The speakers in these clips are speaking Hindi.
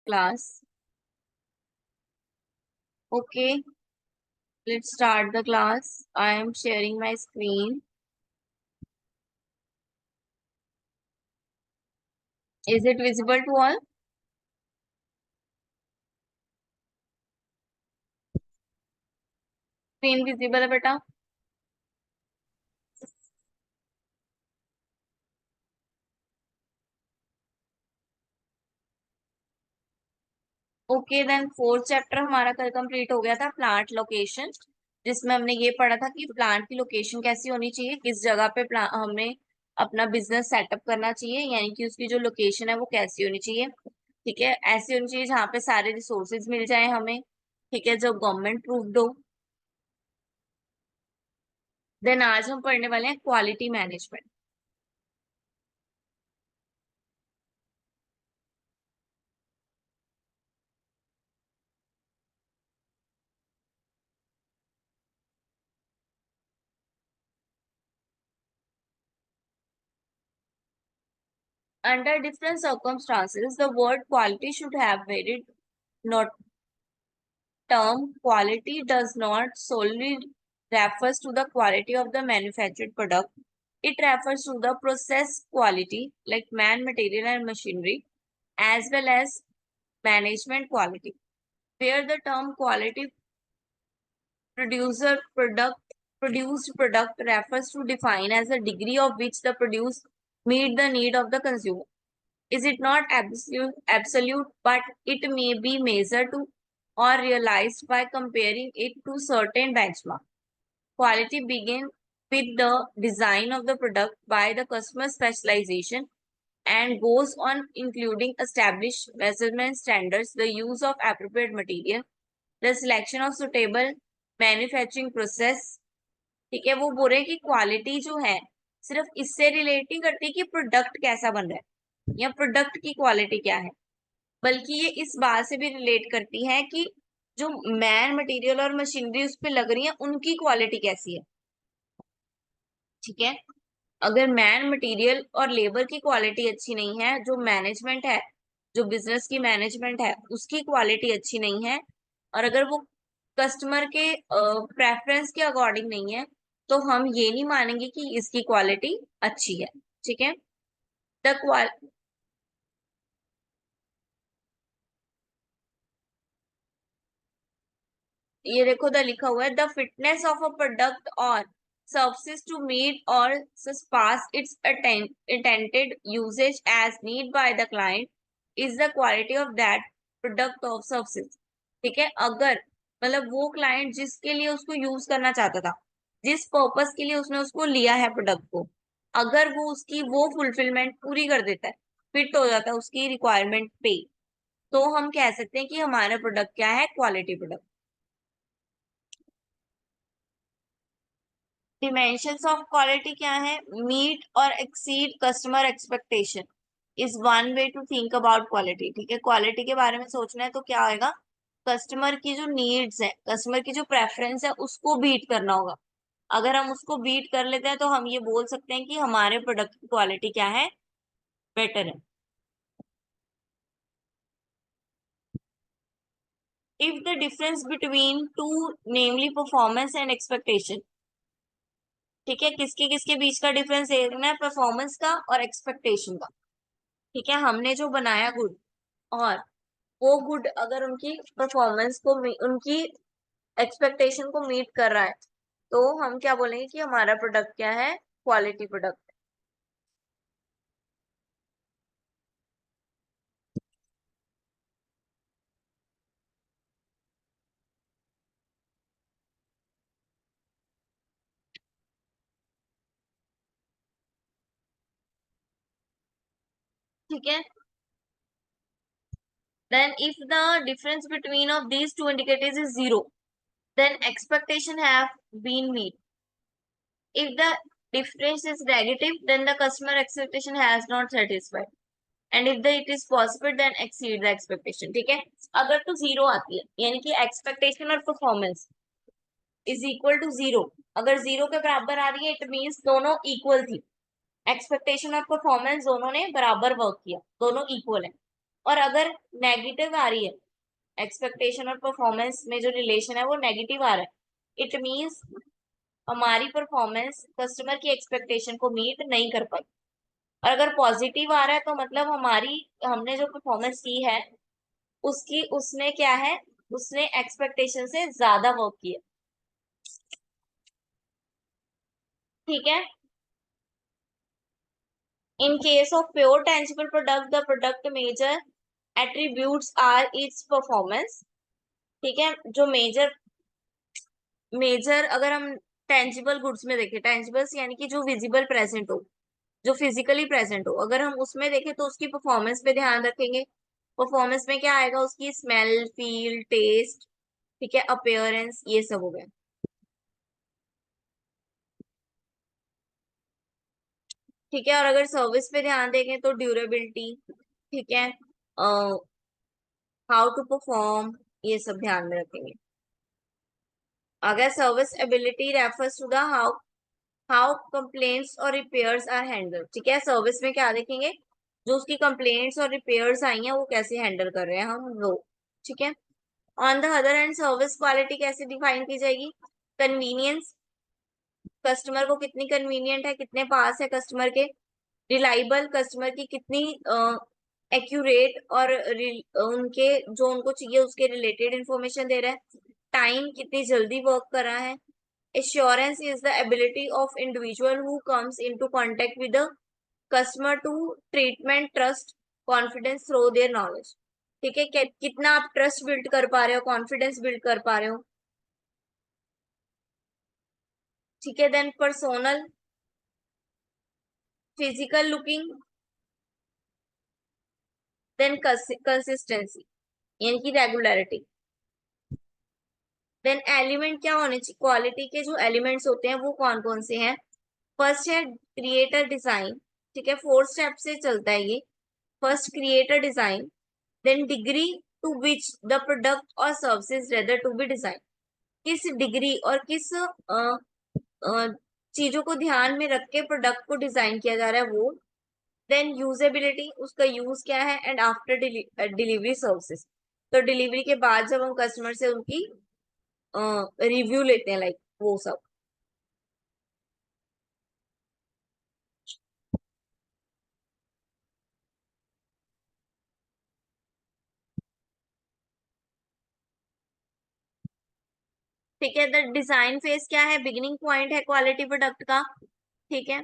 class. Okay, let's start the class. I am sharing my screen. Is it visible to all? Screen visible है बेटा? ओके देन फोर्थ चैप्टर हमारा कल कंप्लीट हो गया था, प्लांट लोकेशन, जिसमें हमने ये पढ़ा था कि प्लांट की लोकेशन कैसी होनी चाहिए, किस जगह पे हमें अपना बिजनेस सेटअप करना चाहिए, यानी कि उसकी जो लोकेशन है वो कैसी होनी चाहिए। ठीक है, ऐसी होनी चाहिए जहाँ पे सारे रिसोर्सेज मिल जाए हमें। ठीक है, जो गवर्नमेंट प्रूव्ड हो। देन आज हम पढ़ने वाले हैं quality management. Under different circumstances, the word quality should have varied. Not term quality does not solely refers to the quality of the manufactured product. It refers to the process quality, like man, material, and machinery, as well as management quality. Where the term quality producer product produced product refers to define as the degree of which the produce meet the need of the consumer. Is it not absolute, but it may be measured to or realized by comparing it to certain benchmark. Quality begins with the design of the product by the customer specialization and goes on including established measurement standards, the use of appropriate material, the selection of suitable manufacturing process. ठीक है, वो बोल रहे हैं कि क्वालिटी जो है सिर्फ इससे रिलेट नहीं करती कि प्रोडक्ट कैसा बन रहा है या प्रोडक्ट की क्वालिटी क्या है, बल्कि ये इस बात से भी रिलेट करती है कि जो मैन मटेरियल और मशीनरी उस पर लग रही है उनकी क्वालिटी कैसी है। ठीक है, अगर मैन मटेरियल और लेबर की क्वालिटी अच्छी नहीं है, जो मैनेजमेंट है, जो बिजनेस की मैनेजमेंट है उसकी क्वालिटी अच्छी नहीं है, और अगर वो कस्टमर के प्रेफरेंस के अकॉर्डिंग नहीं है, तो हम ये नहीं मानेंगे कि इसकी क्वालिटी अच्छी है। ठीक है, द ये देखो द लिखा हुआ है, the fitness of a product और सर्विसेज टू मीट और surpass its intended usage as need by the client is the quality of that product or services। ठीक है, अगर मतलब वो क्लाइंट जिसके लिए उसको यूज करना चाहता था, जिस पर्पस के लिए उसने उसको लिया है प्रोडक्ट को, अगर वो उसकी वो फुलफिलमेंट पूरी कर देता है, फिट हो जाता है उसकी रिक्वायरमेंट पे, तो हम कह सकते हैं कि हमारा प्रोडक्ट क्या है, quality product. Dimensions of quality क्या है? मीट और exceed customer expectation is one way to think about quality. ठीक है, क्वालिटी के बारे में सोचना है तो क्या होगा, कस्टमर की जो नीड्स है, कस्टमर की जो प्रेफरेंस है उसको बीट करना होगा। अगर हम उसको बीट कर लेते हैं तो हम ये बोल सकते हैं कि हमारे प्रोडक्ट की क्वालिटी क्या है, बेटर है। If the difference between two, namely performance and expectation. ठीक है, किसके किसके बीच का डिफरेंस देखना है, परफॉर्मेंस का और एक्सपेक्टेशन का। ठीक है, हमने जो बनाया गुड, और वो गुड अगर उनकी परफॉर्मेंस को उनकी एक्सपेक्टेशन को मीट कर रहा है, तो हम क्या बोलेंगे कि हमारा प्रोडक्ट क्या है, क्वालिटी प्रोडक्ट। ठीक है, then if the difference between of these two indicators is zero, then expectation have been met. If the difference is negative, then the customer expectation has not satisfied, and if the it is possible then exceed the expectation। ठीक है, अगर तो जीरो आती है यानी कि एक्सपेक्टेशन और performance is equal to zero, अगर जीरो के बराबर आ रही है इट मीन्स दोनों इक्वल थी, एक्सपेक्टेशन और परफॉर्मेंस दोनों ने बराबर वर्क किया, दोनों इक्वल है। और अगर नेगेटिव आ रही है, एक्सपेक्टेशन और परफॉर्मेंस में जो रिलेशन है वो नेगेटिव आ रहा है, इट मीन्स हमारी परफॉर्मेंस कस्टमर की एक्सपेक्टेशन को मीट नहीं कर पाई। और अगर पॉजिटिव आ रहा है तो मतलब हमारी हमने जो परफॉर्मेंस की है उसकी उसने क्या है, उसने एक्सपेक्टेशन से ज्यादा वर्क किया। ठीक है। In case of pure tangible product the product major attributes are its performance. ठीक है। जो मेजर मेजर अगर हम टेंजिबल गुड्स में देखें, टेंजिबल्स यानी कि जो विजिबल प्रेजेंट हो, जो फिजिकली प्रेजेंट हो, अगर हम उसमें देखें तो उसकी परफॉर्मेंस पे ध्यान रखेंगे। परफॉर्मेंस में क्या आएगा, उसकी स्मेल, फील, टेस्ट, ठीक है, अपीयरेंस, ये सब हो गया। ठीक है। और अगर सर्विस पे ध्यान देंगे तो ड्यूरेबिलिटी, ठीक है, हाउ टू परफॉर्म, ये सब ध्यान में रखेंगे। अगर serviceability refers to the how complaints और रिपेयर्स आर हैंडल। ठीक है। सर्विस में क्या देखेंगे, जो उसकी कंप्लेंट्स और रिपेयर्स आई हैं वो कैसे हैंडल कर रहे हैं हम वो। ठीक है। On the other hand service quality कैसे डिफाइन की जाएगी, कन्वीनियंस, कस्टमर को कितनी कन्वीनियंट है, कितने पास है कस्टमर के, रिलायबल, कस्टमर की कितनी एक्यूरेट और उनके जो उनको चाहिए उसके रिलेटेड इंफॉर्मेशन दे रहा है, टाइम, कितनी जल्दी वर्क कर रहा है, assurance is the ability of individual who comes into contact with the customer to treatment trust confidence through their knowledge. ठीक है। कितना आप ट्रस्ट बिल्ड कर पा रहे हो, कॉन्फिडेंस बिल्ड कर पा रहे हो। ठीक है। Then personal, physical looking, then consistency यानी कि रेगुलरिटी। देन एलिमेंट क्या होने चाहिए, क्वालिटी के जो एलिमेंट्स होते हैं वो कौन कौन से हैं। फर्स्ट है क्रिएटर डिजाइन। ठीक है। 4 स्टेप से चलता है ये। First creator design, then degree to which the product और services rather to be design, किस डिग्री और किस चीजों को ध्यान में रख के प्रोडक्ट को डिजाइन किया जा रहा है वो। देन यूजेबिलिटी, उसका यूज क्या है, एंड आफ्टर डिलीवरी सर्विसेज, तो डिलीवरी के बाद जब हम कस्टमर से उनकी रिव्यू लेते हैं, लाइक वो सब। ठीक है। द डिजाइन फेज क्या है, बिगिनिंग पॉइंट है क्वालिटी प्रोडक्ट का। ठीक है।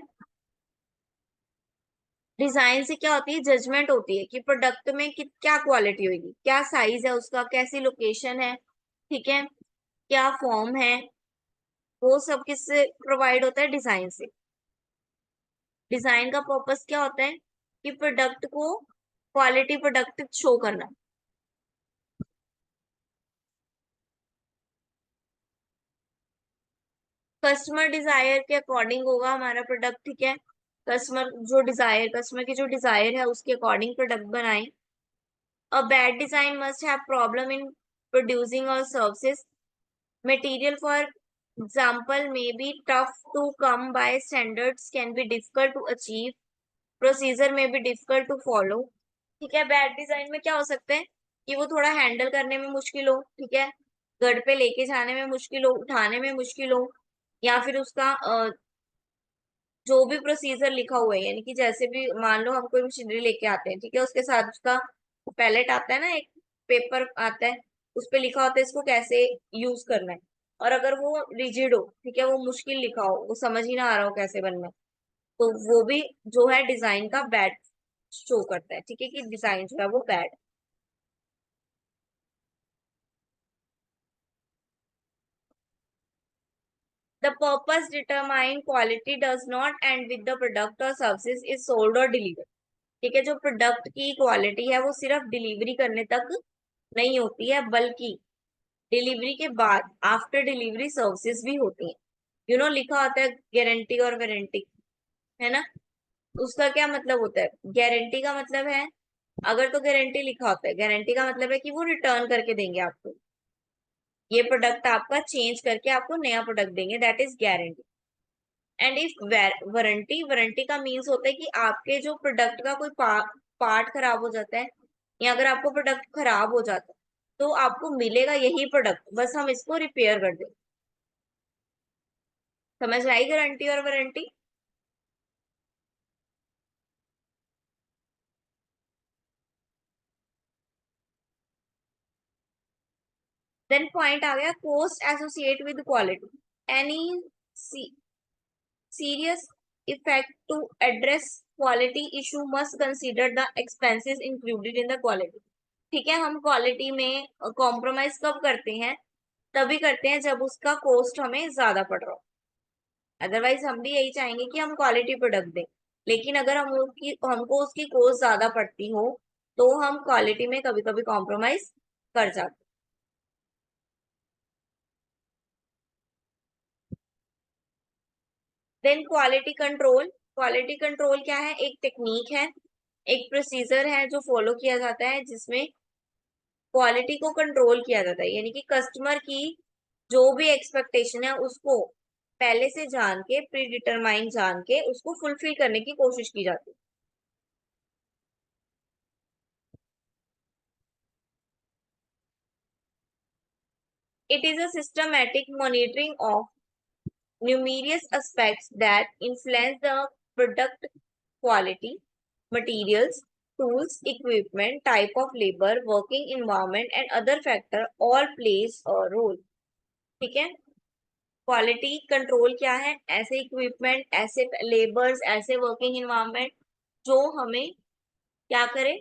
डिजाइन से क्या होती है, जजमेंट होती है कि प्रोडक्ट में क्या क्वालिटी होगी, क्या साइज है उसका, कैसी लोकेशन है, ठीक है, क्या फॉर्म है, वो सब किससे प्रोवाइड होता है, डिजाइन से। डिजाइन का पर्पस क्या होता है कि प्रोडक्ट को क्वालिटी प्रोडक्ट शो करना। कस्टमर डिजायर के अकॉर्डिंग होगा हमारा प्रोडक्ट। ठीक है। कस्टमर की जो डिजायर है उसके अकॉर्डिंग प्रोडक्ट बनाए। A bad design must have problem in producing और services, material for example may be tough to come by, standards can be difficult to achieve, procedure में भी डिफिकल्ट टू फॉलो। ठीक है। बैड डिजाइन में क्या हो सकता है कि वो थोड़ा हैंडल करने में मुश्किल हो, ठीक है, घर पे लेके जाने में मुश्किल हो, उठाने में मुश्किल हो, या फिर उसका जो भी प्रोसीजर लिखा हुआ है, यानी कि जैसे भी मान लो हम कोई मशीनरी लेके आते हैं, ठीक है, उसके साथ उसका पैलेट आता है ना, एक पेपर आता है, उस पे लिखा होता है इसको कैसे यूज करना है। और अगर वो रिजिड हो, ठीक है, वो मुश्किल लिखा हो, वो समझ ही ना आ रहा हो कैसे बनना है, तो वो भी जो है डिजाइन का बैड शो करता है। ठीक है, कि डिजाइन जो है वो bad. The purpose determine quality does not and with the product और सर्विसेज इज सोल्ड और डिलीवर। ठीक है। जो प्रोडक्ट की क्वालिटी है वो सिर्फ डिलीवरी करने तक नहीं होती है, बल्कि डिलीवरी के बाद आफ्टर डिलीवरी सर्विसेज भी होती हैं। लिखा होता है गारंटी और वारंटी, है ना। उसका क्या मतलब होता है, गारंटी का मतलब है, अगर तो गारंटी लिखा होता है, गारंटी का मतलब है कि वो रिटर्न करके देंगे आपको, ये प्रोडक्ट आपका चेंज करके आपको नया प्रोडक्ट देंगे, that is guarantee. And if warranty, warranty का मीन्स होता है कि आपके जो प्रोडक्ट का कोई पार्ट खराब हो जाता है, या अगर आपको प्रोडक्ट खराब हो जाता है तो आपको मिलेगा यही प्रोडक्ट, बस हम इसको रिपेयर कर दें। समझ आई गारंटी और वारंटी? देन पॉइंट आ गया cost associate with quality. Any serious effect to address quality issue must consider the expenses included in the quality। ठीक है, हम क्वालिटी में कॉम्प्रोमाइज कब करते हैं? तभी करते हैं जब उसका कॉस्ट हमें ज्यादा पड़ रहा हो। अदरवाइज हम भी यही चाहेंगे कि हम क्वालिटी प्रोडक्ट दें, लेकिन अगर हमको उसकी कॉस्ट ज्यादा पड़ती हो तो हम क्वालिटी में कभी कभी कॉम्प्रोमाइज कर जाते हैं। देन क्वालिटी कंट्रोल क्या है? एक टेक्निक है, एक प्रोसीजर है जो फॉलो किया जाता है जिसमें क्वालिटी को कंट्रोल किया जाता है, यानी कि कस्टमर की जो भी एक्सपेक्टेशन है उसको पहले से जान के, प्री डिटरमाइन जान के उसको फुलफिल करने की कोशिश की जाती है। It is a systematic monitoring of numerous aspects that influence the product quality, materials, tools, equipment, type of labor, working environment and other factor all plays a role। ठीक है, क्वालिटी कंट्रोल क्या है? ऐसे इक्विपमेंट, ऐसे लेबर्स, ऐसे वर्किंग इन्वायरमेंट जो हमें क्या करे?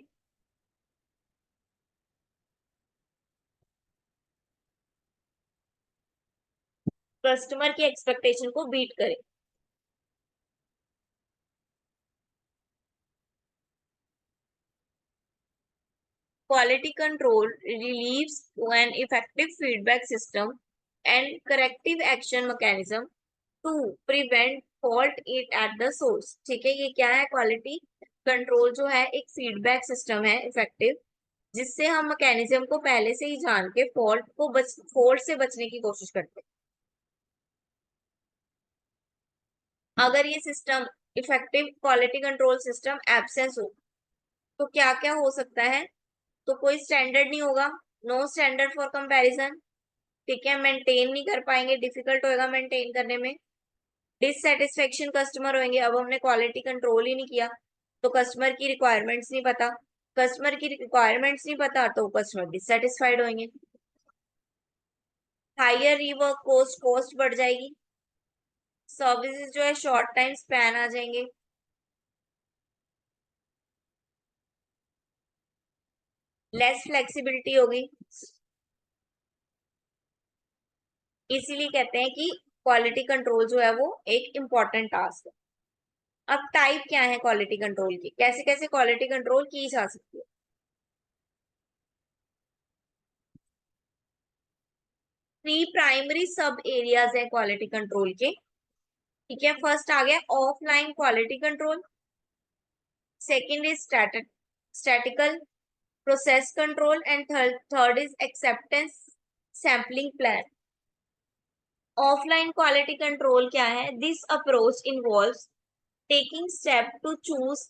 कस्टमर की एक्सपेक्टेशन को बीट करे। Quality control relieves an effective feedback system and corrective action mechanism to prevent fault it at the source. ठीक है, ये क्या है? क्वालिटी कंट्रोल जो है एक फीडबैक सिस्टम है इफेक्टिव, जिससे हम मैकेनिज्म को पहले से ही जान के फॉल्ट से बचने की कोशिश करते हैं। अगर ये system effective quality control system absence हो तो क्या क्या हो सकता है? तो कोई स्टैंडर्ड नहीं होगा, नो स्टैंडर्ड फॉर कंपैरिजन। ठीक है, मेंटेन नहीं कर पाएंगे, डिफिकल्ट होएगा मेंटेन करने में। डिससेटिस्फेक्शन कस्टमर होंगे, अब हमने क्वालिटी कंट्रोल ही नहीं किया तो कस्टमर की रिक्वायरमेंट्स नहीं पता, कस्टमर की रिक्वायरमेंट्स नहीं पता तो कस्टमर डिससेटिस्फाइड होंगे। हायर रिवर्क कॉस्ट बढ़ जाएगी, सर्विसेज जो है शॉर्ट टाइम स्पैन आ जाएंगे। लेस फ्लेक्सिबिलिटी होगी। इसीलिए कहते हैं कि क्वालिटी कंट्रोल जो है वो एक इम्पॉर्टेंट टास्क है। अब टाइप क्या है क्वालिटी कंट्रोल की? कैसे कैसे क्वालिटी कंट्रोल की जा सकती है? 3 प्राइमरी सब एरियाज है क्वालिटी कंट्रोल के। ठीक है, फर्स्ट आ गया offline quality control, second is statistical process control and third is acceptance sampling plan. Offline quality control क्या है? This approach involves taking step to choose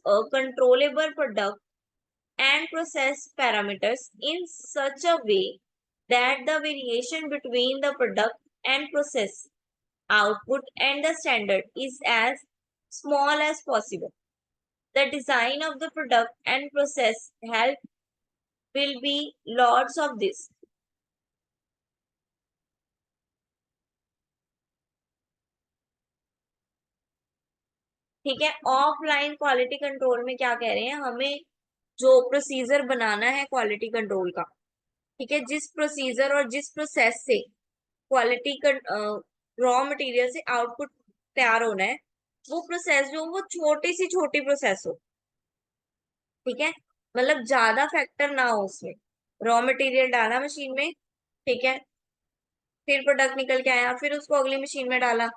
a controllable product and process parameters in such a way that the variation between the product and process output and the standard is as small as possible। The design of the product and process help will be lots of this। ठीक है, ऑफलाइन क्वालिटी कंट्रोल में क्या कह रहे हैं? हमें जो प्रोसीजर बनाना है क्वालिटी कंट्रोल का, ठीक है, जिस प्रोसीजर और जिस प्रोसेस से क्वालिटी का रॉ मटेरियल से आउटपुट तैयार होना है, वो प्रोसेस जो वो छोटी सी छोटी प्रोसेस हो। ठीक है, मतलब ज्यादा फैक्टर ना हो उसमें। रॉ मटेरियल डाला मशीन में, ठीक है, फिर प्रोडक्ट निकल के आया, फिर उसको अगली मशीन में डाला,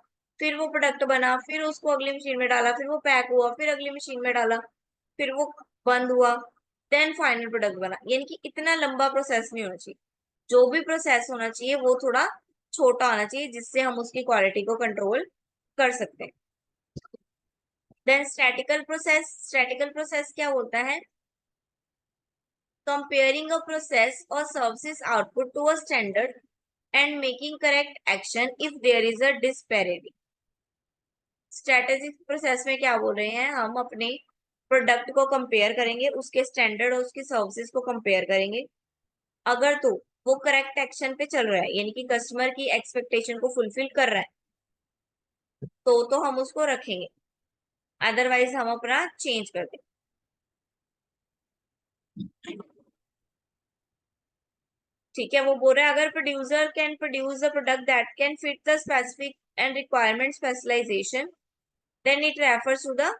फिर वो प्रोडक्ट बना, फिर उसको अगली मशीन में डाला, फिर वो पैक हुआ, फिर अगली मशीन में डाला, फिर वो बंद हुआ, देन फाइनल प्रोडक्ट बना। यानी कि इतना लंबा प्रोसेस नहीं होना चाहिए। जो भी प्रोसेस होना चाहिए वो थोड़ा छोटा होना चाहिए, जिससे हम उसकी क्वालिटी को कंट्रोल कर सकते हैं। देन स्टैटिकल प्रोसेस क्या होता है? comparing a process or services output to a standard and making correct action if there is a disparity. Strategic process में क्या बोल रहे हैं, हम अपने प्रोडक्ट को कंपेयर करेंगे, उसके स्टैंडर्ड और उसकी सर्विसेज को कंपेयर करेंगे। अगर तो वो करेक्ट एक्शन पे चल रहा है, यानी कि कस्टमर की एक्सपेक्टेशन को फुलफिल कर रहा है, तो हम उसको रखेंगे, अदरवाइज हम अपना चेंज कर देंगे। ठीक है, वो बोल रहे हैं अगर producer can produce the product that can fit the specific and requirement specialization, then it refers to the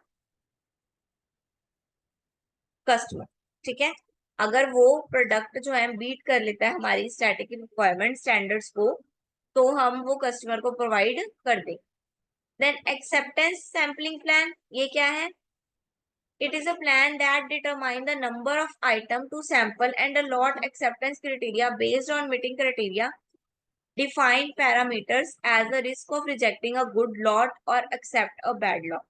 customer. ठीक है, अगर वो प्रोडक्ट जो है बीट कर लेता है हमारी स्टैटिक रिक्वायरमेंट स्टैंडर्ड्स को, तो हम वो कस्टमर को प्रोवाइड कर दें। देन एक्सेप्टेंस सैम्पलिंग प्लान, ये क्या है? It is a plan that determine the number of item to sample and a lot acceptance criteria based on meeting criteria, define parameters as the risk of rejecting a good lot or accept a bad lot।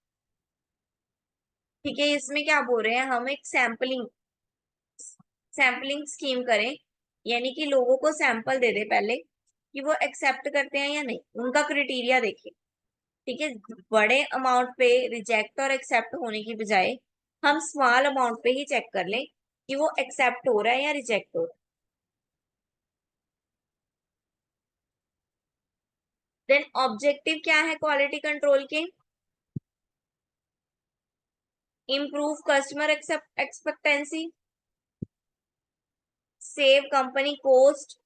ठीक है, इसमें क्या बोल रहे हैं, हम एक सैम्पलिंग स्कीम करें, यानी कि लोगों को सैंपल दे दे पहले कि वो एक्सेप्ट करते हैं या नहीं, उनका क्राइटेरिया देखिए। ठीक है, बड़े अमाउंट पे रिजेक्ट और एक्सेप्ट होने की बजाय हम स्मॉल अमाउंट पे ही चेक कर लें कि वो एक्सेप्ट हो रहा है या रिजेक्ट हो रहा है। देन ऑब्जेक्टिव क्या है क्वालिटी कंट्रोल के? Improve customer expectancy, save company cost,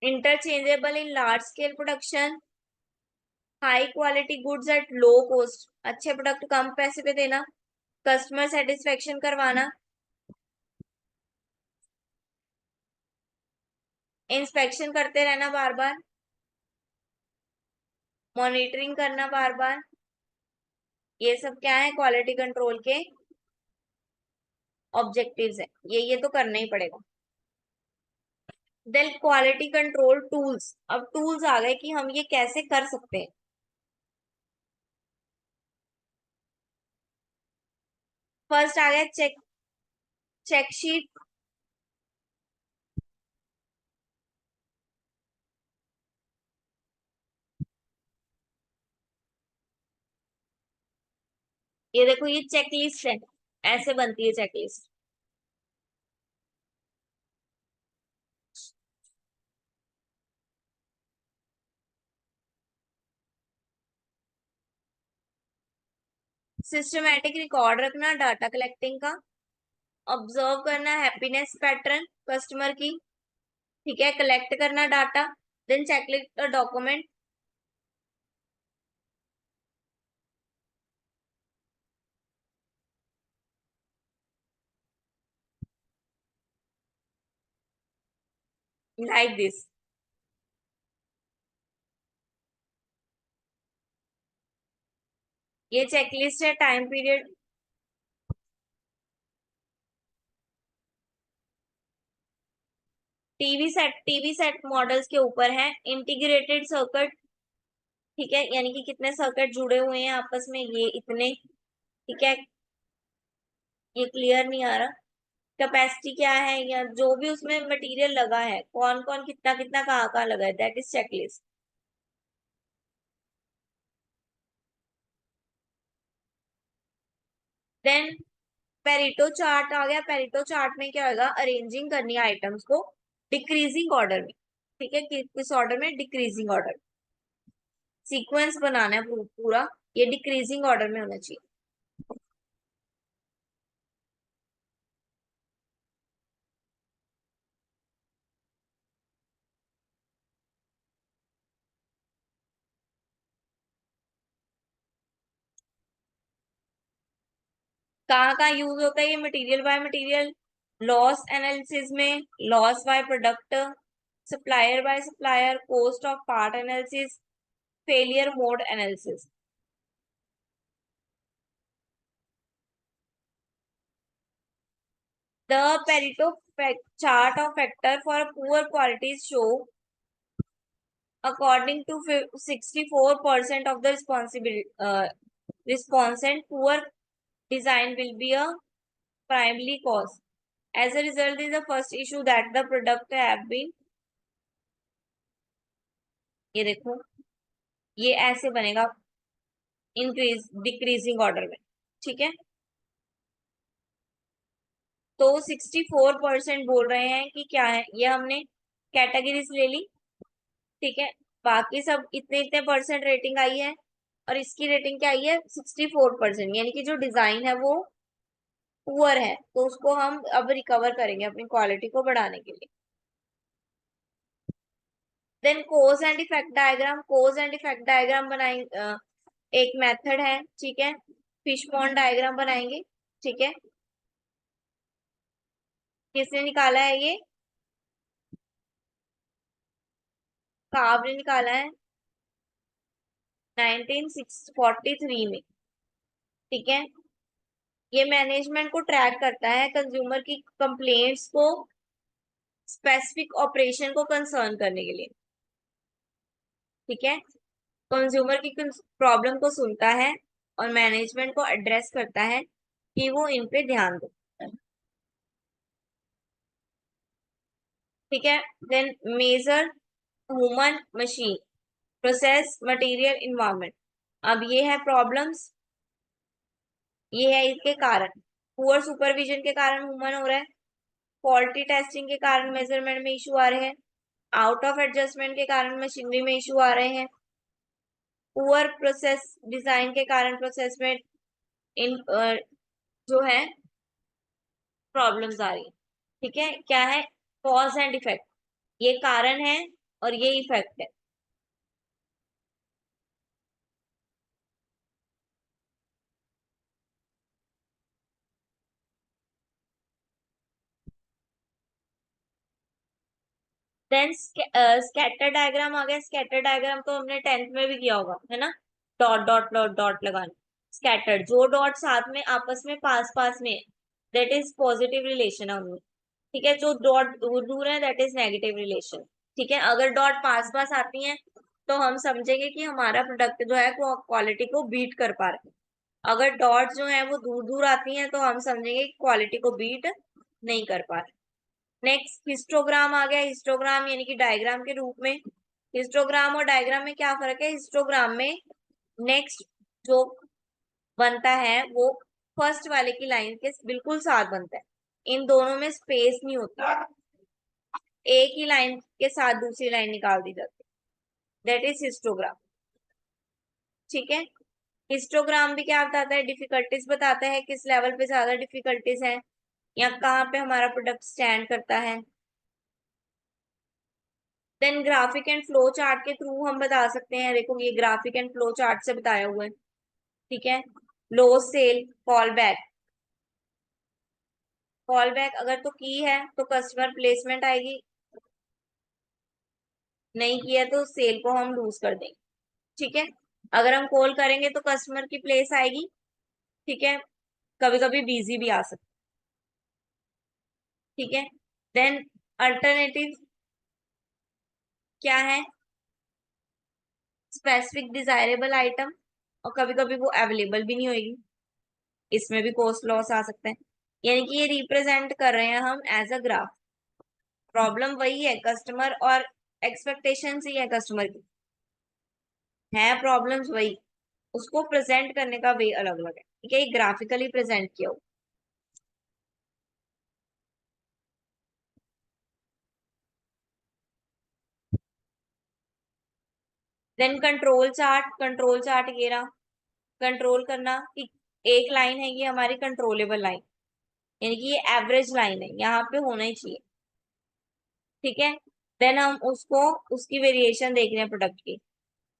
interchangeable in large scale production, high quality goods at low cost, अच्छे प्रोडक्ट कम पैसे पे देना, कस्टमर सेटिस्फेक्शन करवाना, इंस्पेक्शन करते रहना बार बार, मॉनिटरिंग करना बार बार, ये सब क्या है क्वालिटी कंट्रोल के ऑब्जेक्टिव्स है। ये तो करना ही पड़ेगा। देन क्वालिटी कंट्रोल टूल्स, अब टूल्स आ गए कि हम ये कैसे कर सकते हैं। फर्स्ट आ गया चेक शीट। ये देखो, ये चेकलिस्ट है, ऐसे बनती है चेकलिस्ट। सिस्टमैटिक रिकॉर्ड रखना डाटा कलेक्टिंग का, ऑब्जर्व करना हैप्पीनेस पैटर्न कस्टमर की। ठीक है, कलेक्ट करना data, then checklist document. Like this, ये चेकलिस्ट है time period. TV set models के ऊपर है, इंटीग्रेटेड सर्किट। ठीक है, यानी कि कितने सर्किट जुड़े हुए हैं आपस में, ये इतने। ठीक है, ये क्लियर नहीं आ रहा? कैपेसिटी क्या है, या जो भी उसमें मटेरियल लगा है, कौन कौन कितना कितना कहाँ कहाँ लगा है, that is checklist. Then Pareto chart आ गया। पेरिटो चार्ट में क्या होगा, अरेंजिंग करनी है आइटम्स को डिक्रीजिंग ऑर्डर में। ठीक है, किस ऑर्डर में? डिक्रीजिंग ऑर्डर, सीक्वेंस बनाना है पूरा, ये डिक्रीजिंग ऑर्डर में होना चाहिए। कहाँ कहाँ यूज होता है ये? Material by material, loss analysis में, loss by product, supplier by supplier, cost of part analysis, failure mode analysis. The Pareto chart of factor for poor qualities show According to 64% of the respondent, poor design will be a primary cause. As a result, is the first issue that the product have been, ये देखो, ये ऐसे बनेगा इंक्रीज डिक्रीजिंग ऑर्डर में, ठीक है। तो 64% बोल रहे हैं कि क्या है, ये हमने कैटेगरीज ले ली, ठीक है। बाकी सब इतने इतने परसेंट रेटिंग आई है, और इसकी रेटिंग क्या आई है 64%, यानी कि जो डिजाइन है वो पुअर है, तो उसको हम अब रिकवर करेंगे अपनी क्वालिटी को बढ़ाने के लिए। Then cause and effect diagram, cause and effect diagram बनाएंगे, एक मेथड है, ठीक है। फिश पॉन्ड डायग्राम बनाएंगे, ठीक है। किसने निकाला है ये, काव ने निकाला है 1943 में, ठीक है। ये मैनेजमेंट को ट्रैक करता है कंज्यूमर की कंप्लेंट्स को स्पेसिफिक ऑपरेशन को कंसर्न करने के लिए, ठीक है। कंज्यूमर की प्रॉब्लम को सुनता है और मैनेजमेंट को एड्रेस करता है कि वो इन पे ध्यान दो, ठीक है। Then major human machine process material environment, अब ये है प्रॉब्लम्स, ये है इसके कारण। पुअर सुपरविजन के कारण ह्यूमन हो रहा है, फॉल्टी टेस्टिंग के कारण मेजरमेंट में इशू आ रहे हैं, आउट ऑफ एडजस्टमेंट के कारण मशीनरी में इशू आ रहे हैं, पुअर प्रोसेस डिजाइन के कारण प्रोसेस में इन जो है प्रॉब्लम्स आ रही है, ठीक है। क्या है, कॉज एंड इफेक्ट, ये कारण है और ये इफेक्ट है। देन स्कैटर डायग्राम आ गया, स्कैटर डायग्राम तो हमने 10th में भी किया होगा, है ना। डॉट डॉट डॉट डॉट लगाना, स्कैटर जो डॉट साथ में आपस में पास पास में, दैट इज पॉजिटिव रिलेशन है उनमें, ठीक है। जो डॉट दूर दूर है दैट इज नेगेटिव रिलेशन, ठीक है। अगर डॉट पास पास आती हैं तो हम समझेंगे कि हमारा प्रोडक्ट जो है क्वालिटी को बीट कर पा रहे हैं। अगर डॉट जो है वो दूर दूर आती हैं तो हम समझेंगे कि क्वालिटी को बीट नहीं कर पा रहे। नेक्स्ट हिस्टोग्राम आ गया, हिस्टोग्राम यानी कि डायग्राम के रूप में। हिस्टोग्राम और डायग्राम में क्या फर्क है, हिस्टोग्राम में नेक्स्ट जो बनता है वो फर्स्ट वाले की लाइन के बिल्कुल साथ बनता है, इन दोनों में स्पेस नहीं होता, एक ही लाइन के साथ दूसरी लाइन निकाल दी जाती है, दैट इज हिस्टोग्राम, ठीक है। हिस्टोग्राम भी क्या बताता है, डिफिकल्टीज बताता है, किस लेवल पे ज्यादा डिफिकल्टीज है या कहाँ पे हमारा प्रोडक्ट स्टैंड करता है। Then graphic and flow chart के थ्रू हम बता सकते हैं, देखो ये ग्राफिक एंड फ्लो चार्ट से बताया हुआ है, ठीक है। Low sale call back, call back अगर तो की है तो कस्टमर प्लेसमेंट आएगी, नहीं किया तो सेल को हम लूज कर देंगे, ठीक है। अगर हम कॉल करेंगे तो कस्टमर की प्लेस आएगी, ठीक है। कभी कभी बिजी भी आ सकता, ठीक है। देन अल्टरनेटिव क्या है, स्पेसिफिक डिजायरेबल आइटम, और कभी कभी वो अवेलेबल भी नहीं होगी, इसमें भी कॉस्ट लॉस आ सकता है, यानी कि ये रिप्रेजेंट कर रहे हैं हम एज अ ग्राफ। प्रॉब्लम वही है, कस्टमर और एक्सपेक्टेशन ही है कस्टमर की, है प्रॉब्लम्स वही, उसको प्रेजेंट करने का वे अलग अलग है, ठीक है। ये ग्राफिकली प्रेजेंट किया हो। देन कंट्रोल चार्ट ये रहा, कंट्रोल करना कि एक लाइन है ये हमारी कंट्रोलेबल लाइन, यानी कि ये एवरेज लाइन है, यहाँ पे होना ही चाहिए, ठीक है। देन हम उसको उसकी वेरिएशन देख रहे हैं प्रोडक्ट की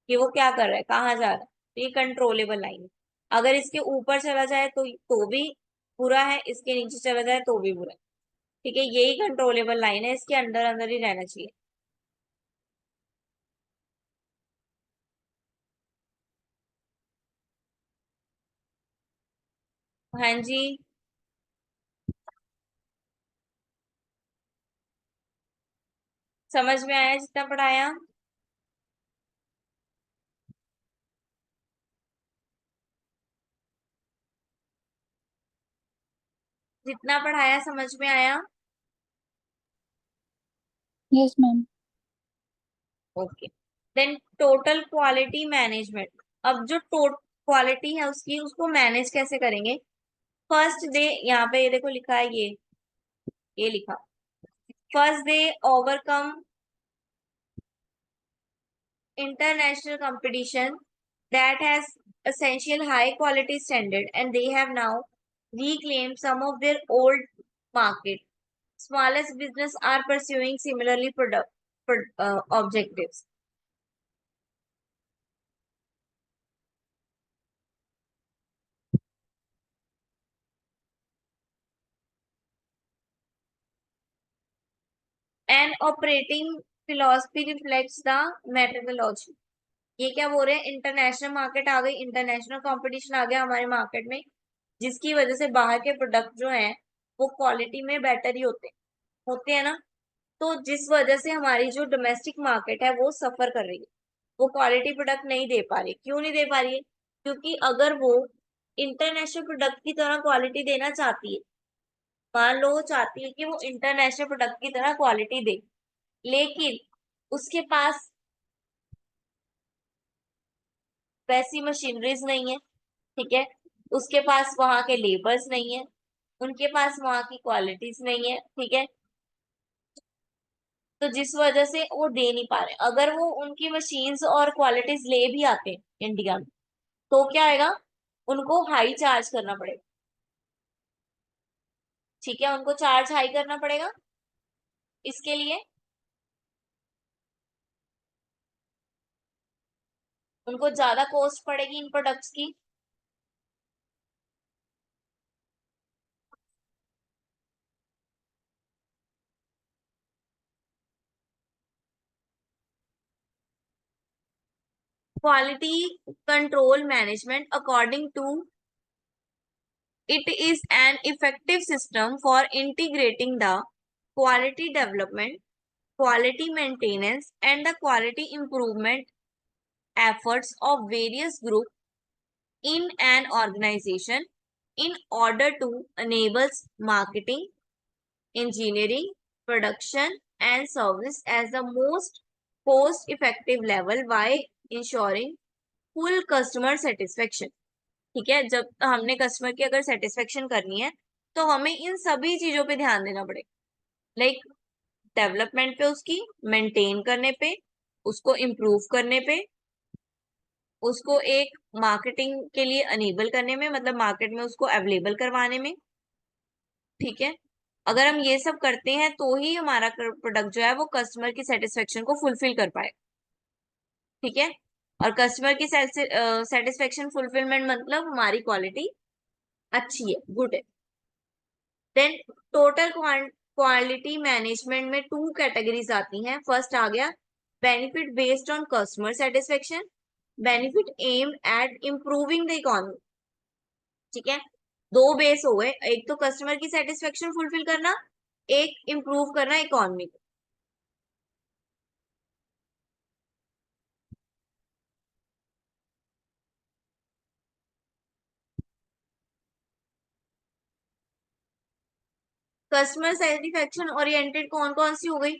कि वो क्या कर रहा है, कहाँ जा रहा है, तो ये कंट्रोलेबल लाइन है। अगर इसके ऊपर चला जाए तो भी बुरा है, इसके नीचे चला जाए तो भी बुरा है, ठीक है। यही कंट्रोलेबल लाइन है, इसके अंदर अंदर ही रहना चाहिए। हाँ जी, समझ में आया जितना पढ़ाया। जितना पढ़ाया समझ में आया? Yes ma'am. Okay. Then total quality management. अब जो क्वालिटी है उसकी, उसको मैनेज कैसे करेंगे? फर्स्ट डे, यहाँ पे ये देखो लिखा है, ये लिखा, first day overcome international competition that has essential high quality standard, and they have now reclaimed some of their old market. Smallest business are pursuing similarly objectives. And operating philosophy reflects the methodology. ये क्या बोल रहे हैं? इंटरनेशनल मार्केट आ गई, इंटरनेशनल कंपटीशन आ गया हमारे मार्केट में, जिसकी वजह से बाहर के प्रोडक्ट जो हैं वो क्वालिटी में बेटर ही होते हैं ना। तो जिस वजह से हमारी जो डोमेस्टिक मार्केट है वो सफर कर रही है, वो क्वालिटी प्रोडक्ट नहीं दे पा रही। क्यों नहीं दे पा रही है? क्योंकि अगर वो इंटरनेशनल प्रोडक्ट की तरह क्वालिटी देना चाहती है, मान लो वो चाहती है कि वो इंटरनेशनल प्रोडक्ट की तरह क्वालिटी दे, लेकिन उसके पास वैसी मशीनरीज नहीं है, ठीक है, उसके पास वहां के लेबर्स नहीं है, उनके पास वहां की क्वालिटीज नहीं है, ठीक है, तो जिस वजह से वो दे नहीं पा रहे। अगर वो उनकी मशीन्स और क्वालिटीज ले भी आते हैं इंडिया में, तो क्या आएगा? उनको हाई चार्ज करना पड़ेगा, ठीक है, उनको चार्ज हाई करना पड़ेगा। इसके लिए उनको ज्यादा कॉस्ट पड़ेगी इन प्रोडक्ट्स की। Quality control management according to it is an effective system for integrating the quality development, quality maintenance, and the quality improvement efforts of various groups in an organization in order to enable marketing, engineering, production, and service as the most cost effective level by ensuring full customer satisfaction. ठीक है, जब हमने कस्टमर की अगर सेटिस्फेक्शन करनी है तो हमें इन सभी चीजों पे ध्यान देना पड़ेगा। लाइक डेवलपमेंट पे, उसकी मेंटेन करने पे, उसको इम्प्रूव करने पे, उसको एक मार्केटिंग के लिए अनेबल करने में, मतलब मार्केट में उसको अवेलेबल करवाने में, ठीक है। अगर हम ये सब करते हैं तो ही हमारा प्रोडक्ट जो है वो कस्टमर की सेटिस्फेक्शन को फुलफिल कर पाए, ठीक है। और कस्टमर की सेटिस्फेक्शन फुलफिलमेंट मतलब हमारी क्वालिटी अच्छी है, गुड है। देन टोटल क्वालिटी मैनेजमेंट में टू कैटेगरीज आती हैं। फर्स्ट आ गया benefit based on customer satisfaction, benefit aim at improving the economy, ठीक है। दो बेस हो गए, एक तो कस्टमर की सेटिस्फेक्शन फुलफिल करना, एक इम्प्रूव करना इकोनॉमी को। कस्टमर सेटिस्फेक्शन ओरिएंटेड कौन कौन सी हो गई?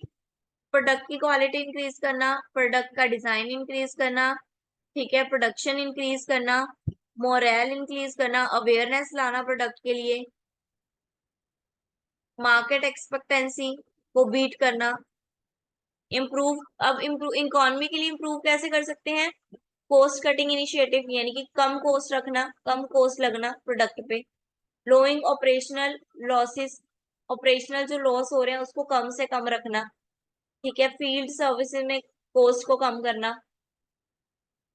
प्रोडक्ट की क्वालिटी इंक्रीज करना, प्रोडक्ट का डिजाइन इंक्रीज करना, ठीक है, प्रोडक्शन इंक्रीज करना, मोरल इंक्रीज करना, अवेयरनेस लाना प्रोडक्ट के लिए, मार्केट एक्सपेक्टेंसी को बीट करना, इम्प्रूव। अब इम्प्रूव इकोनॉमी के लिए इम्प्रूव कैसे कर सकते हैं? कॉस्ट कटिंग इनिशिएटिव, यानी कि कम कॉस्ट रखना, कम कॉस्ट लगना प्रोडक्ट पे, लोइंग ऑपरेशनल लॉसेस, ऑपरेशनल जो लॉस हो रहे हैं उसको कम से कम रखना, ठीक है, फील्ड सर्विसेज में कॉस्ट को कम करना,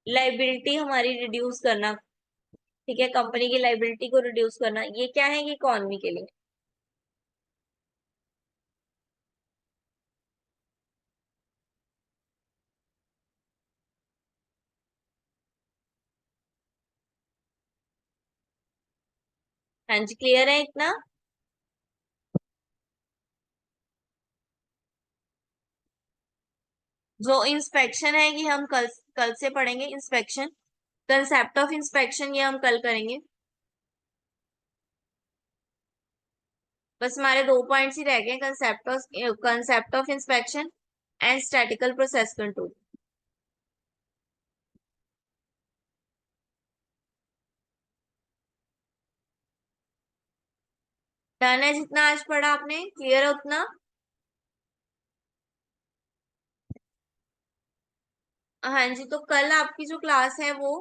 लाइबिलिटी हमारी रिड्यूस करना, ठीक है, कंपनी की लाइबिलिटी को रिड्यूस करना। ये क्या है? ये इकोनॉमी के लिए। हाँ जी, क्लियर है इतना? जो इंस्पेक्शन है ये हम कल कल से पढ़ेंगे। इंस्पेक्शन, कंसेप्ट ऑफ इंस्पेक्शन ये हम कल करेंगे। बस हमारे 2 पॉइंट्स ही रह गए, concept of inspection and statistical process control. Done है, जितना आज पढ़ा आपने क्लियर है उतना? हाँ जी, तो कल आपकी जो क्लास है वो